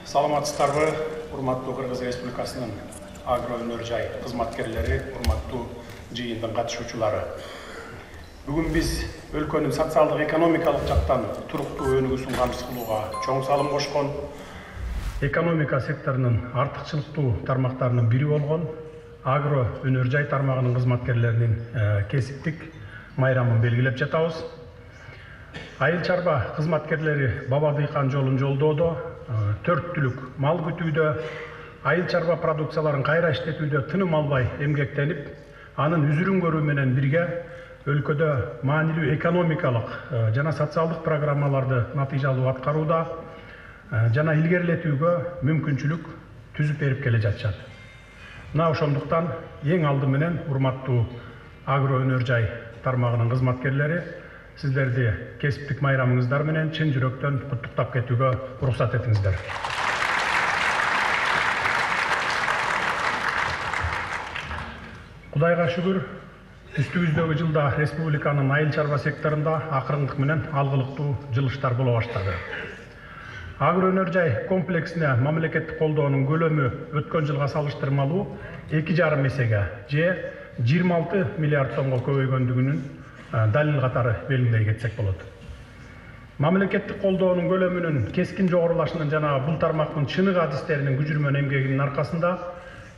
Саламатсыздарбы, урматтуу Кыргыз Республикасынын агро өнөр жай кызматкерлери, урматтуу жыйындын катышуучулары. Бүгүн биз өлкөнүн социалдык экономикалык жактан туруктуу өнүгүүсүн камсыз кылууга чоң салым кошкон, экономика секторунун артыкчылыктуу тармактарынын бири болгон агро өнөр жай тармагынын кызматкерлеринин кесиптик майрамын белгилеп жатабыз. Айыл чарба кызматкерлери баба дыйкан жолун жолдоодо, 4 түлүк мал күтүүдө, айыл чарба продукцияларын кайра иштетүүдө тыным албай эмгектенип, анын үзүрүн көрүү менен бирге өлкөдө маанилүү экономикалык жана социалдык программаларды натыйжалуу аткарууда жана илгерилетүүгө мүмкүнчүлүк түзүп берип келе жатышат. Мына ошондуктан эң алды менен урматтуу агро өнөр жай тармагынын кызматкерлери сиздерди кесиптик майрамыңыздар менен чын жүрөктөн куттуктап кетүүгө уруксат этиңиздер. Кудайга шүгүр, үстүбүздөгү жылда республиканын айыл чарба секторунда акырындык менен алгылыктуу жылыштар боло баштады. Агро өнөр жай комплексине мамлекеттик колдоонун көлөмү өткөн жылга салыштырмалуу 2,5 эсеге же 26 миллиард сомго көбөйгөндүгүнүн далил катары белгилей кетсек болот. Мамлекеттик колдоонун көлөмүнүн кескин жогорулашынын жана бул тармактын чыныгы адистеринин күжүрмөн эмгегинин аркасында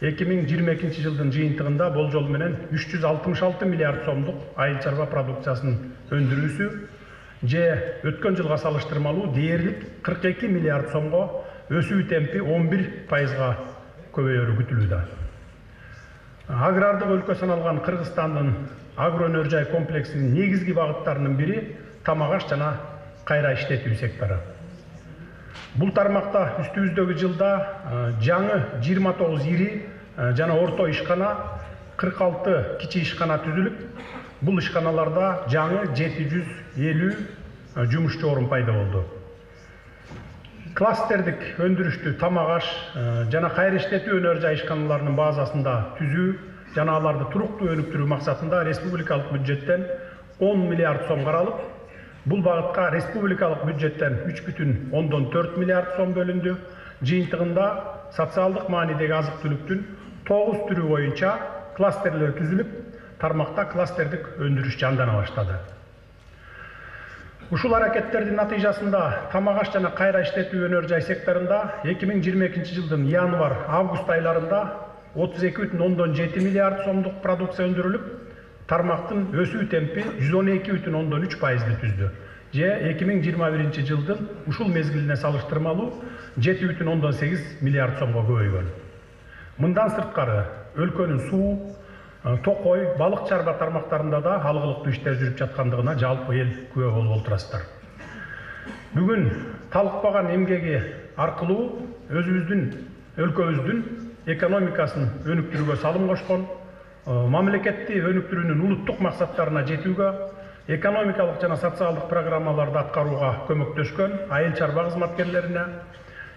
2022 жылдын жыйынтыгында болжол менен 366 миллиард сомдук айыл чарба продукциясынын өндүрүүсү же өткөн жылга салыштырмалуу дээрлик 42 миллиард сомго өсүү темпи 11%га көбөйөрү күтүлүүдө. Агрардык өлкө саналган Кыргызстандын агро өнөр жай комплексинин негизги багыттарынын бири тамак аш жана кайра иштетүү сектору. Бул тармакта үстүбүздөгү жылда жаңы 29 ири жана орто ишкана, 46 кичи ишкана түзүлүп, бул ишканаларда жаңы 750 жумушчу орун пайда болду. Кластердик өндүрүштү тамак аш жана кайра иштетүү өнөр жай ишканаларынын базасында түзүү жана аларды туруктуу өнүктүрүү максатында республикалык бюджеттен 10 миллиард сом каралып, бул багытка республикалык бюджеттен 3,4 миллиард сом бөлүндү. Жыйынтыгында социалдык маанидеги азык түлүктүн 9 түрү боюнча кластерлер түзүлүп, тармакта кластердик өндүрүш жандана баштады. Ушул аракеттердин натыйжасында тамак аш жана кайра иштетүү өнөр жай секторунда 2022 жылдын январь-август айларында 32,7 миллиард сомдук продукция өндүрүлүп, тармактын өсүү темпи 112,3%ды түздү. Же 2021 жылдын ушул мезгилине салыштырмалуу 7,8 миллиард сомго көбөйгөн. Мындан сырткары өлкөнүн суу, токой, балык чарба тармактарында да алгылыктуу иштер жүрүп жаткандыгына жалпы эл күбө болуп отурасыздар. Бүгүн талыкпаган эмгеги аркылуу өзүбүздүн өлкөбүздүн экономикасын өнүктүрүүгө салым кошкон, мамлекетти өнүктүрүүнүн улуттук максаттарына жетүүгө, экономикалык жана социалдык программаларды аткарууга көмөктөшкөн айыл чарба кызматкерлерине,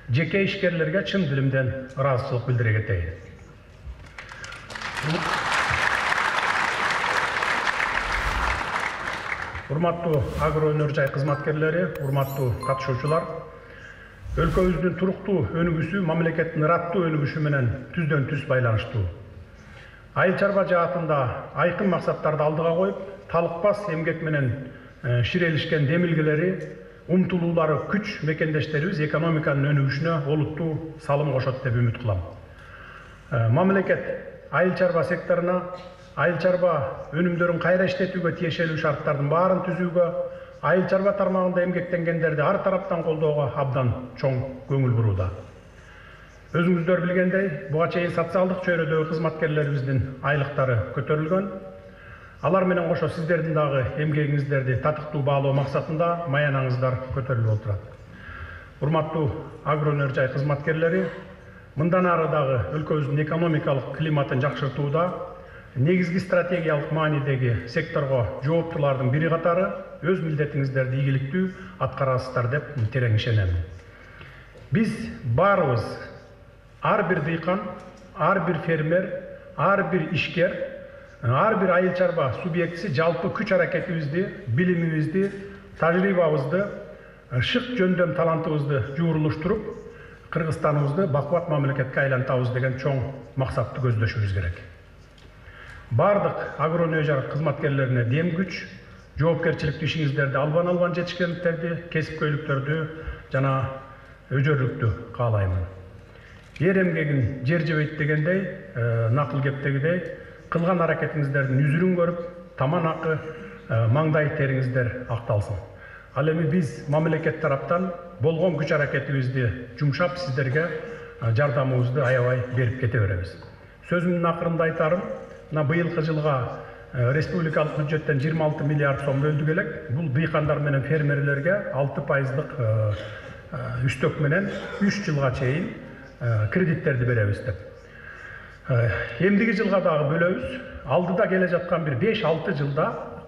жеке ишкерлерге чын дилимден ыраазычылык билдире кетейин. Урматтуу агро өнөр жай кызматкерлери, урматтуу катышуучулар, өлкөбүздүн туруктуу өнүгүүсү мамлекеттин ыраттуу өнүгүшү менен түздөн түз байланыштуу. Айыл чарба жаатында айкын максаттарды алдыга коюп, талыкпас эмгек менен ширелишкен демилгелери, умтулуулары күч мекендештерибиз экономиканын өнүгүшүнө олуттуу салым кошот деп үмүт кылам. Мамлекет айыл чарба секторуна айыл чарба өнүмдөрүн кайра иштетүүгө тиешелүү шарттардын баарын түзүүгө, айыл чарба тармагында эмгектенгендерди ар тараптан колдоого абдан чоң көңүл бурууда. Өзүңүздөр билгендей, буга чейин социалдык чөйрөдөгү кызматкерлерибиздин айлыктары көтөрүлгөн. Алар менен кошо сиздердин дагы эмгегиңиздерди татыктуу баалоо максатында маянаңыздар көтөрүлүп отурат. Урматтуу агро өнөр жай кызматкерлери, мындан ары дагы өлкөбүздүн экономикалык климатын жакшыртууда негизги стратегиялык маанидеги секторго жооптулардын бири катары өз милдетиңиздерди ийгиликтүү аткарасыздар деп терең ишенем. Биз баарыбыз, ар бир дыйкан, ар бир фермер, ар бир ишкер, ар бир айыл чарба субъектиси жалпы күч аракетибизди, билимибизди, тажрыйбабызды, шык жөндөм талантыбызды жуурулуштуруп, Кыргызстаныбызды бакубат мамлекетке айлантабыз деген чоң максатты көздөшүбүз керек. Бардык агроөнөнүк кызматкерлерине дем күч, жоопкерчиликтүү ишиңиздерди албан жетишкендиктерди, кесипкөйлүктөрдү жана өжөрлүктү каалаймын. Эр эмгегин жер жебейт дегендей, накыл кептегидей кылган аракетиңиздердин үзүрүн көрүп, таман акы, маңдай териңиздер акталсын. Ал эми биз мамлекет тараптан болгон күч аракетибизди жумшап сиздерге жардамыбызды аябай берип кете беребиз. Сөзүмдүн акырында айтарым, быйылкы жылга республикалык бюджеттен 26 миллиард сом бөлдүк элек. Бул дыйкандар менен фермерлерге 6%дык үстөк менен 3 жылга чейин кредиттерди беребиз деп. Эмдиги жылга дагы бөлөбүз. Алдыда келе жаткан бир 5-6 жылда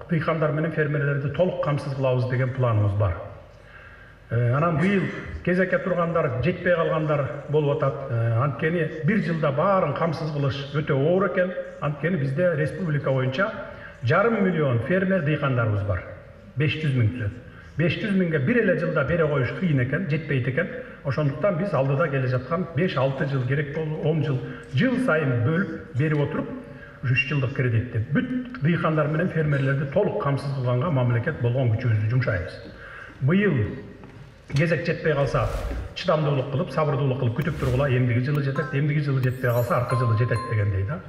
дыйкандар менен фермерлерди толук камсыз кылабыз деген планыбыз бар. Анан быйыл кезекке тургандар, жетпей калгандар болуп атат. Анткени бир жылда баарын камсыз кылыш өтө оор экен. Анткени бизде республика боюнча 500 миллион фермер дыйкандарыбыз бар. 500 миң түзөт. 500 миңге бир эле жылда бере коюш кыйын экен, жетпейт экен. Ошондуктан биз алдыда келе жаткан 5-6 жыл керек болду, 10 жыл сайын бөлүп берип отуруп, 3 жылдык кредитти бүт дыйкандар менен фермерлерди толук камсыз кылганга мамлекет болгон күчүбүздү жумшайбыз. Быйыл кезек жетпей калса, чыдамдуулук кылып, сабырдуулук кылып күтүп тургула, эмдиги жылы жетет, эмдиги жылы жетпей калса, аркы жылы жетет дегендей да.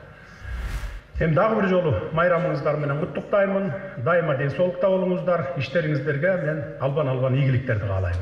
Эми дагы бир жолу майрамыңыздар менен куттуктаймын. Дайыма ден соолукта болуңуздар, иштериңиздерге мен албан ийгиликтерди каалайм.